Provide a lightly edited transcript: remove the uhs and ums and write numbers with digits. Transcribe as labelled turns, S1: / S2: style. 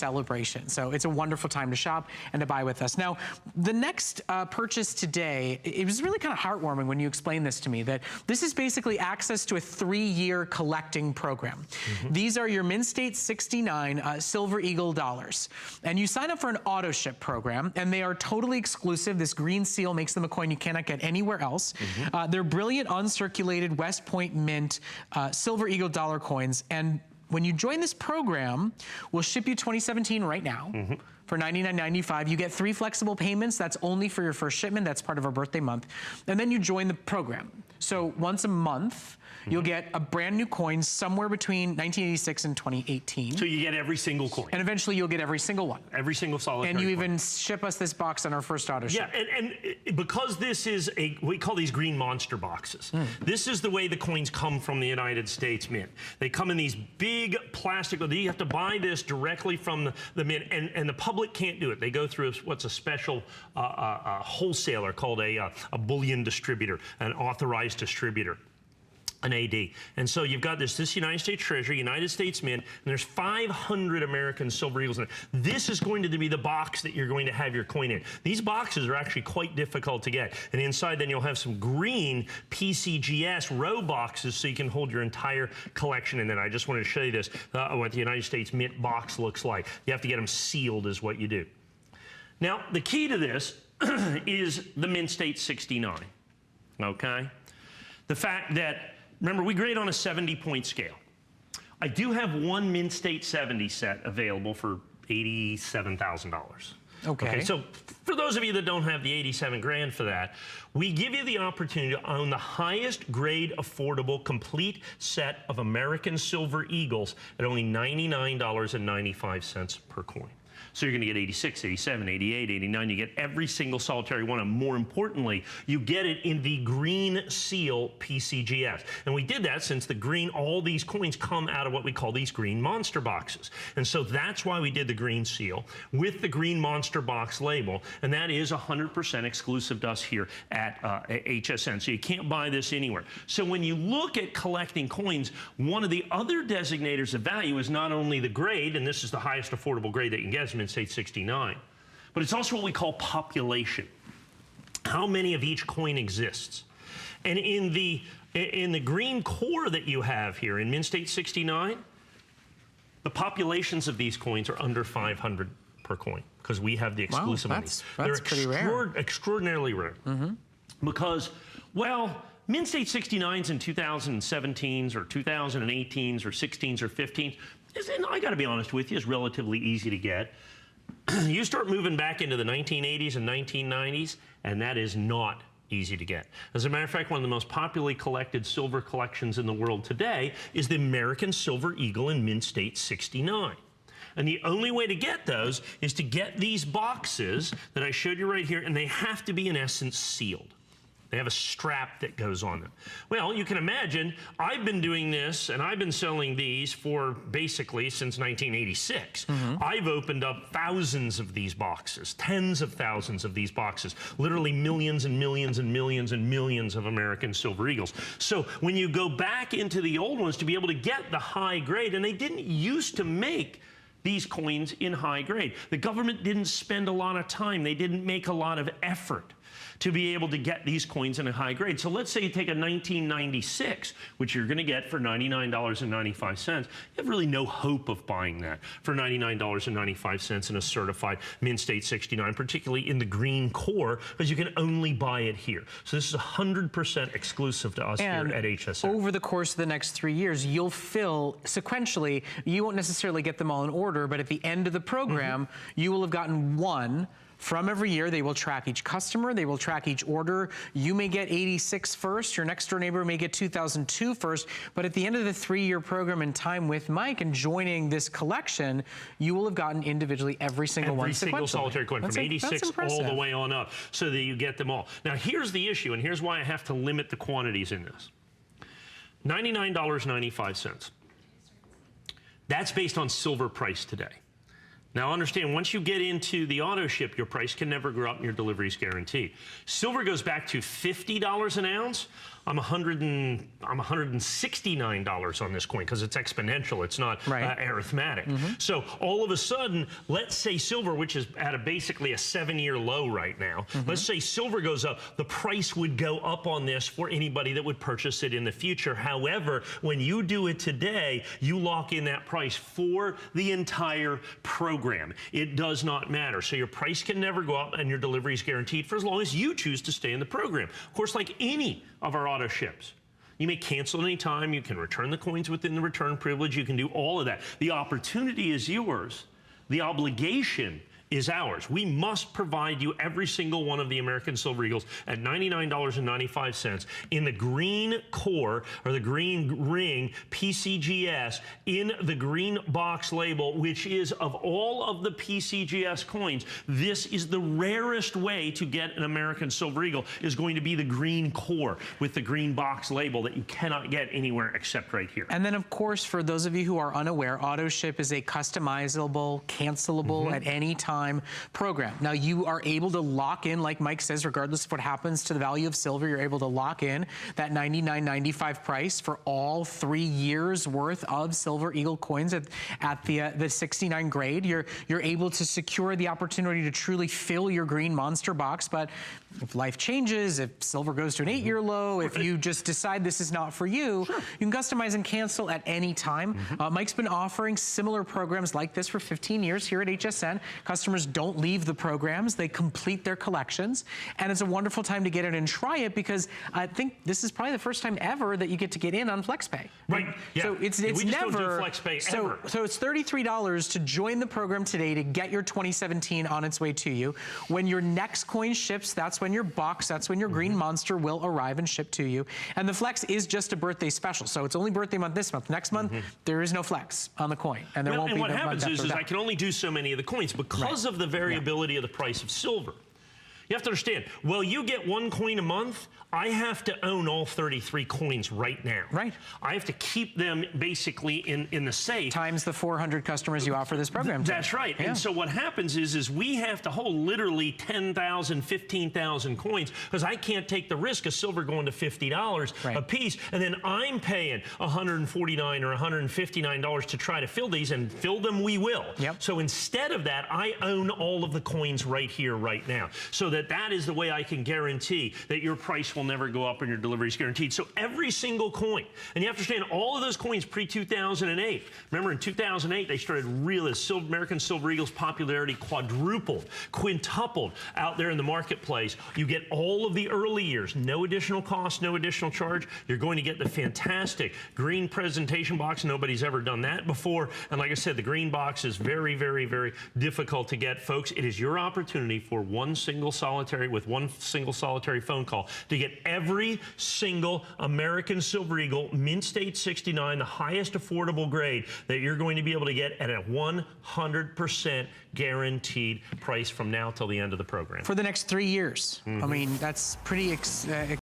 S1: celebration. So it's a wonderful time to shop and to buy with us. Now, the next purchase today, it was really kind of heartwarming when you explained this to me, that this is basically access to a 3-year collecting program. These are your Mint State 69 Silver Eagle dollars. And you sign up for an AutoShip program, and they are totally exclusive. This green seal makes them a coin you cannot get anywhere else. They're brilliant, uncirculated West Point Mint Silver Eagle dollar coins. And when you join this program, we'll ship you 2017 right now for $99.95. You get 3 flexible payments. That's only for your first shipment. That's part of our birthday month. And then you join the program. So once a month, you'll get a brand new coin somewhere between 1986 and 2018.
S2: So you get every single coin.
S1: And eventually you'll get every single one.
S2: Every single solitary
S1: And you
S2: coin.
S1: even ship us this box on our first AutoShip.
S2: Yeah, and because this is we call these green monster boxes. This is the way the coins come from the United States Mint. They come in these big plastic, you have to buy this directly from the Mint, and the public can't do it. They go through what's a special wholesaler called a bullion distributor, an authorized distributor, an AD. And so you've got this United States Treasury, United States Mint, and there's 500 American Silver Eagles in it. This is going to be the box that you're going to have your coin in. These boxes are actually quite difficult to get. And inside then you'll have some green PCGS row boxes so you can hold your entire collection in there. I just wanted to show you this, what the United States Mint box looks like. You have to get them sealed is what you do. Now, the key to this is the Mint State 69, okay? The fact that, remember, we grade on a 70-point scale. I do have one Mint State 70 set available for $87,000. Okay, so for those of you that don't have the 87 grand for that, we give you the opportunity to own the highest grade affordable complete set of American Silver Eagles at only $99.95 per coin. So you're going to get 86, 87, 88, 89. You get every single solitary one. And more importantly, you get it in the green seal PCGS. And we did that since the green, all these coins come out of what we call these green monster boxes. And so that's why we did the green seal with the green monster box label. And that is 100% exclusive to us here at HSN. So you can't buy this anywhere. So when you look at collecting coins, one of the other designators of value is not only the grade, and this is the highest affordable grade that you can get, Mint State 69, but it's also what we call population. How many of each coin exists? And in the green core that you have here in Mint State 69, the populations of these coins are under 500 per coin because we have the exclusive.
S1: Wow, that's pretty rare.
S2: Extraordinarily rare. Because, well, Mint State 69s in 2017s or 2018s or 16s or 15s, and I got to be honest with you, is relatively easy to get. You start moving back into the 1980s and 1990s, and that is not easy to get. As a matter of fact, one of the most popularly collected silver collections in the world today is the American Silver Eagle in Mint State 69. And the only way to get those is to get these boxes that I showed you right here, and they have to be, in essence, sealed. They have a strap that goes on them. Well, you can imagine, I've been doing this, and I've been selling these for basically since 1986. I've opened up thousands of these boxes, tens of thousands of these boxes, literally millions and millions and millions and millions of American Silver Eagles. So when you go back into the old ones to be able to get the high grade, and they didn't used to make these coins in high grade. The government didn't spend a lot of time. They didn't make a lot of effort to be able to get these coins in a high grade. So let's say you take a 1996, which you're gonna get for $99.95. You have really no hope of buying that for $99.95 in a certified Mint State 69, particularly in the green core, because you can only buy it here. So this is 100% exclusive to us here at HSN.
S1: Over the course of the next 3 years, you'll fill sequentially. You won't necessarily get them all in order, but at the end of the program, you will have gotten one from every year. They will track each customer. They will track each order. You may get 86 first. Your next door neighbor may get 2002 first. But at the end of the 3-year program and time with Mike and joining this collection, you will have gotten individually every single one sequentially.
S2: Every single solitary coin from 86 all the way on up so that you get them all. Now, here's the issue, and here's why I have to limit the quantities in this. $99.95. That's based on silver price today. Now understand, once you get into the auto ship, your price can never go up and your delivery is guaranteed. Silver goes back to $50 an ounce. I'm $169 on this coin because it's exponential. It's not arithmetic. So all of a sudden, let's say silver, which is at basically a 7-year low right now, let's say silver goes up, the price would go up on this for anybody that would purchase it in the future. However, when you do it today, you lock in that price for the entire program. It does not matter. So your price can never go up and your delivery is guaranteed for as long as you choose to stay in the program. Of course, like any of our auto ships, you may cancel any time. You can return the coins within the return privilege. You can do all of that. The opportunity is yours. The obligation is ours. We must provide you every single one of the American Silver Eagles at $99.95 in the green core or the green ring PCGS in the green box label, which is, of all of the PCGS coins, this is the rarest way to get an American Silver Eagle, is going to be the green core with the green box label that you cannot get anywhere except right here.
S1: And then, of course, for those of you who are unaware, AutoShip is a customizable, cancelable at any time program. Now, you are able to lock in, like Mike says, regardless of what happens to the value of silver, you're able to lock in that $99.95 price for all 3 years worth of Silver Eagle coins at the 69 grade. You're able to secure the opportunity to truly fill your green monster box. But if life changes, if silver goes to an 8-year low, if you just decide this is not for you, you can customize and cancel at any time. Mike's been offering similar programs like this for 15 years here at HSN. Customers don't leave the programs, they complete their collections, and it's a wonderful time to get in and try it, because I think this is probably the first time ever that you get to get in on FlexPay.
S2: Right. Yeah.
S1: So it's
S2: we just
S1: never
S2: don't do FlexPay ever.
S1: So it's $33 to join the program today to get your 2017 on its way to you. When your next coin ships, that's when your box, that's when your green monster will arrive and ship to you. And the Flex is just a birthday special, so it's only birthday month this month. Next month there is no Flex on the coin, and there won't be.
S2: And what happens
S1: is
S2: I can only do so many of the coins because of the variability of the price of silver. You have to understand, well, you get 1 coin a month, I have to own all 33 coins right now.
S1: Right.
S2: I have to keep them basically in the safe.
S1: Times the 400 customers you offer this program to.
S2: That's right. And so what happens is we have to hold literally 10,000, 15,000 coins, because I can't take the risk of silver going to $50 a piece, and then I'm paying $149 or $159 to try to fill these, and fill them we will. So instead of that, I own all of the coins right here, right now. So that is the way I can guarantee that your price will never go up and your delivery is guaranteed. So every single coin, and you have to understand, all of those coins pre-2008. Remember, in 2008, they started American Silver Eagles' popularity quadrupled, quintupled out there in the marketplace. You get all of the early years, no additional cost, no additional charge. You're going to get the fantastic green presentation box. Nobody's ever done that before. And like I said, the green box is very, very, very difficult to get, folks. It is your opportunity for one single solitary phone call to get every single American Silver Eagle Mint State 69, the highest affordable grade that you're going to be able to get at a 100% guaranteed price from now till the end of the program.
S1: For the next 3 years. I mean, that's pretty